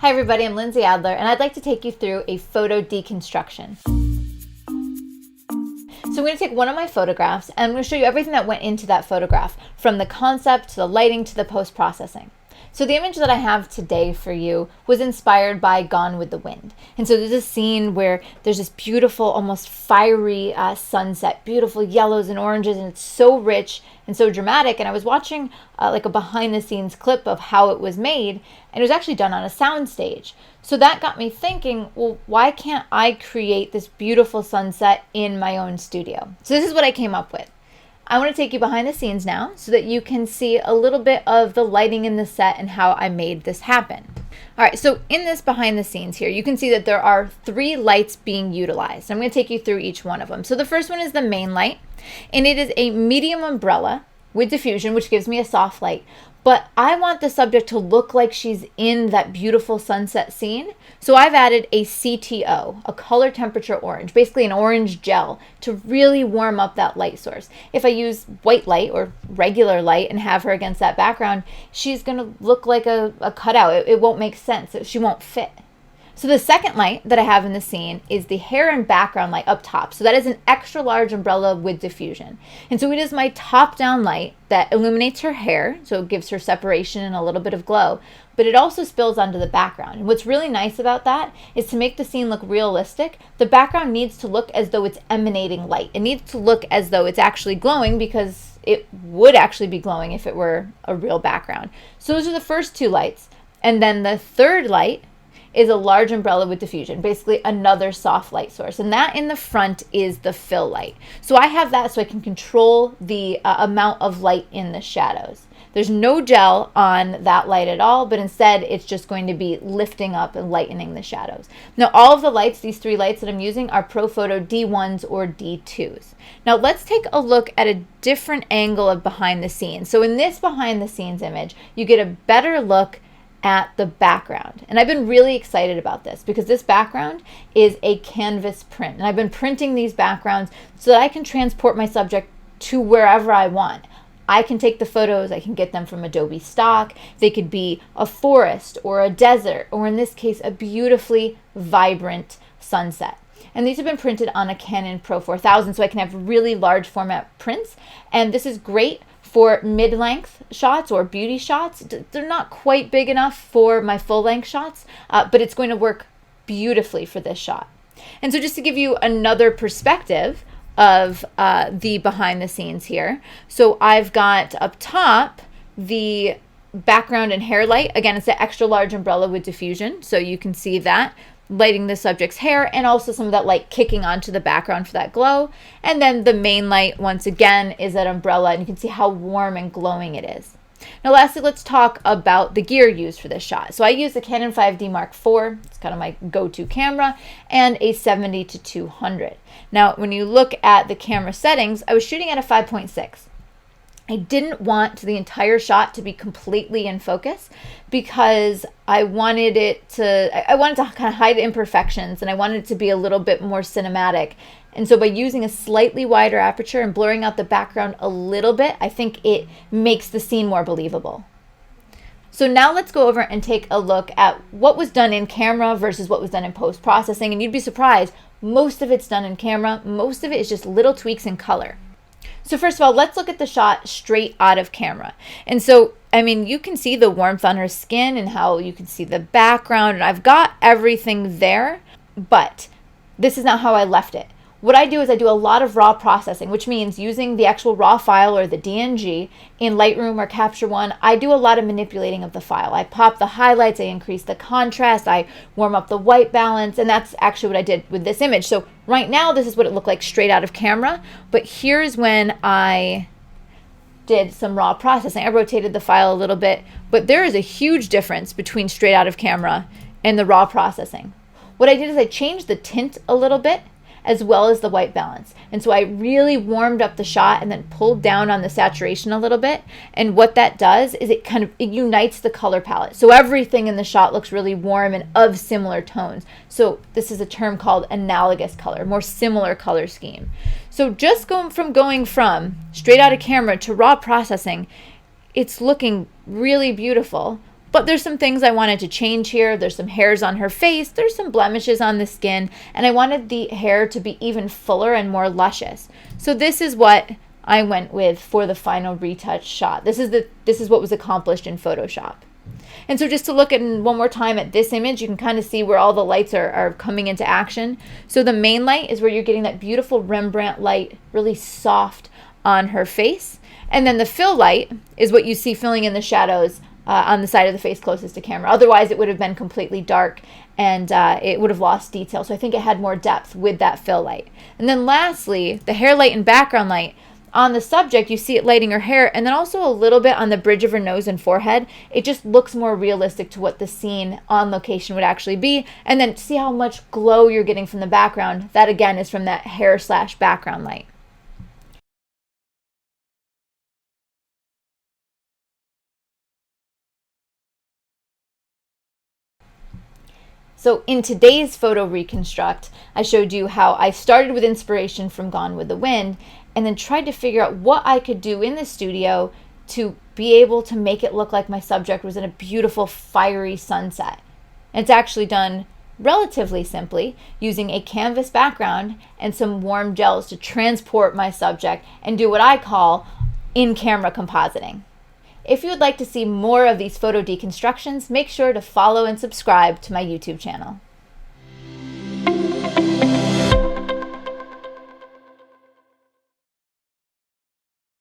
Hi everybody, I'm Lindsay Adler, and I'd like to take you through a photo deconstruction. So I'm going to take one of my photographs, and I'm going to show you everything that went into that photograph, from the concept to the lighting to the post-processing. So the image that I have today for you was inspired by Gone with the Wind. And so there's a scene where there's this beautiful, almost fiery sunset, beautiful yellows and oranges, and it's so rich and so dramatic. And I was watching like a behind the scenes clip of how it was made, and it was actually done on a sound stage. So that got me thinking, well, why can't I create this beautiful sunset in my own studio? So this is what I came up with. I want to take you behind the scenes now so that you can see a little bit of the lighting in the set and how I made this happen. All right, so in this behind the scenes here, you can see that there are 3 lights being utilized. I'm going to take you through each one of them. So the first one is the main light, and it is a medium umbrella with diffusion, which gives me a soft light. But I want the subject to look like she's in that beautiful sunset scene. So I've added a CTO, a color temperature orange, basically an orange gel, to really warm up that light source. If I use white light or regular light and have her against that background, she's going to look like a cutout. It won't make sense. She won't fit. So the second light that I have in the scene is the hair and background light up top. So that is an extra large umbrella with diffusion. And so it is my top down light that illuminates her hair, so it gives her separation and a little bit of glow, but it also spills onto the background. And what's really nice about that is to make the scene look realistic, the background needs to look as though it's emanating light. It needs to look as though it's actually glowing, because it would actually be glowing if it were a real background. So those are the first 2 lights. And then the third light is a large umbrella with diffusion, basically another soft light source. And that in the front is the fill light. So I have that so I can control the amount of light in the shadows. There's no gel on that light at all, but instead it's just going to be lifting up and lightening the shadows. Now all of the lights, these 3 lights that I'm using, are ProPhoto D1s or D2s. Now let's take a look at a different angle of behind the scenes. So in this behind the scenes image, you get a better look at the background. And I've been really excited about this because this background is a canvas print. And I've been printing these backgrounds so that I can transport my subject to wherever I want. I can take the photos, I can get them from Adobe stock. They could be a forest or a desert, or in this case, a beautifully vibrant sunset. And these have been printed on a Canon Pro 4000, so I can have really large format prints. And this is great for mid-length shots or beauty shots. They're not quite big enough for my full-length shots, but it's going to work beautifully for this shot. And so just to give you another perspective of the behind the scenes here, so I've got up top the background and hair light. Again, it's an extra large umbrella with diffusion, so you can see that lighting the subject's hair, and also some of that light kicking onto the background for that glow. And then the main light, once again, is that umbrella, and you can see how warm and glowing it is. Now lastly, let's talk about the gear used for this shot. So I use the Canon 5D Mark IV, it's kind of my go-to camera, and a 70-200. Now when you look at the camera settings, I was shooting at a 5.6. I didn't want the entire shot to be completely in focus because I wanted to kind of hide imperfections, and I wanted it to be a little bit more cinematic. And so by using a slightly wider aperture and blurring out the background a little bit, I think it makes the scene more believable. So now let's go over and take a look at what was done in camera versus what was done in post-processing. And you'd be surprised, most of it's done in camera, most of it is just little tweaks in color. So first of all, let's look at the shot straight out of camera. And so, I mean, you can see the warmth on her skin and how you can see the background, and I've got everything there, but this is not how I left it. What I do is I do a lot of raw processing, which means using the actual raw file or the DNG in Lightroom or Capture One. I do a lot of manipulating of the file. I pop the highlights, I increase the contrast, I warm up the white balance, and that's actually what I did with this image. So right now, this is what it looked like straight out of camera, but here's when I did some raw processing. I rotated the file a little bit, but there is a huge difference between straight out of camera and the raw processing. What I did is I changed the tint a little bit, as well as the white balance. And so I really warmed up the shot and then pulled down on the saturation a little bit. And what that does is it unites the color palette. So everything in the shot looks really warm and of similar tones. So this is a term called analogous color, more similar color scheme. So just going from straight out of camera to raw processing, it's looking really beautiful. But there's some things I wanted to change here. There's some hairs on her face. There's some blemishes on the skin. And I wanted the hair to be even fuller and more luscious. So this is what I went with for the final retouch shot. This is what was accomplished in Photoshop. And so just to look at one more time at this image, you can kind of see where all the lights are coming into action. So the main light is where you're getting that beautiful Rembrandt light, really soft on her face. And then the fill light is what you see filling in the shadows on the side of the face closest to camera. Otherwise, it would have been completely dark and it would have lost detail. So I think it had more depth with that fill light. And then lastly, the hair light and background light. On the subject, you see it lighting her hair, and then also a little bit on the bridge of her nose and forehead. It just looks more realistic to what the scene on location would actually be. And then see how much glow you're getting from the background. That again is from that hair / background light. So in today's photo reconstruct, I showed you how I started with inspiration from Gone with the Wind and then tried to figure out what I could do in the studio to be able to make it look like my subject was in a beautiful fiery sunset. And it's actually done relatively simply using a canvas background and some warm gels to transport my subject and do what I call in-camera compositing. If you would like to see more of these photo deconstructions, make sure to follow and subscribe to my YouTube channel.